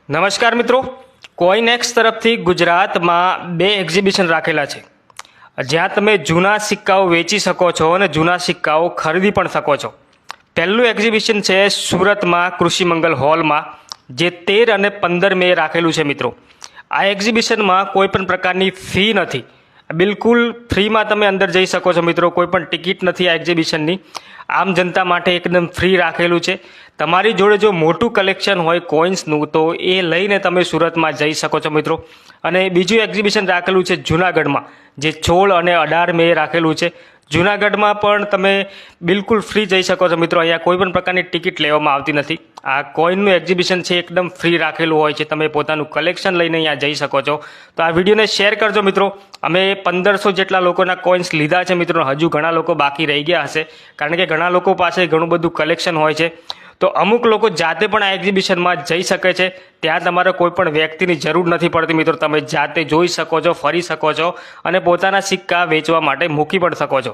નમસ્કાર મિત્રો, કોઈનેક્સ તરફથી ગુજરાતમાં 2 એક્ઝિબિશન રાખેલા છે જ્યાં તમે જૂના સિક્કાઓ વેચી શકો છો અને જૂના સિક્કાઓ ખરીદી પણ શકો છો. પહેલું એક્ઝિબિશન છે સુરતમાં કૃષિ મંગલ હોલમાં, જે 13 અને 15 મે રાખેલું છે. મિત્રો, આ એક્ઝિબિશનમાં કોઈ પણ પ્રકારની ફી નથી, બિલકુલ ફ્રીમાં તમે અંદર જઈ શકો છો. મિત્રો, કોઈ પણ ટિકિટ નથી આ એક્ઝિબિશનની, આમ જનતા માટે એકદમ ફ્રી રાખેલું છે. તમારી જોડે જો મોટું કલેક્શન હોય કોઇન્સનું તો એ લઈને તમે સુરતમાં જઈ શકો છો. મિત્રો, અને બીજું એક્ઝિબિશન રાખેલું છે જૂનાગઢમાં, જે 16 અને 18 મે રાખેલું છે. જૂનાગઢમાં પણ તમે બિલકુલ ફ્રી જઈ શકો છો. મિત્રો, અહીંયા કોઈ પણ પ્રકારની ટિકિટ લેવામાં આવતી નથી. આ કોઈનનું એક્ઝિબિશન છે, એકદમ ફ્રી રાખેલું હોય છે. તમે પોતાનું કલેક્શન લઈને અહીંયા જઈ શકો છો. તો આ વિડીયોને શેર કરજો. મિત્રો, અમે 1500 જેટલા લોકોના કોઇન્સ લીધા છે. મિત્રો, હજુ ઘણા લોકો બાકી રહી ગયા હશે, કારણ કે ઘણા લોકો પાસે ઘણું બધું કલેક્શન હોય છે. તો અમુક લોકો જાતે પણ આ એક્ઝિબિશનમાં જઈ શકે છે. ત્યાં તમારે કોઈ પણ વ્યક્તિની જરૂર નથી પડતી. મિત્રો, તમે જાતે જોઈ શકો છો, ફરી શકો છો અને પોતાના સિક્કા વેચવા માટે મૂકી પણ શકો છો.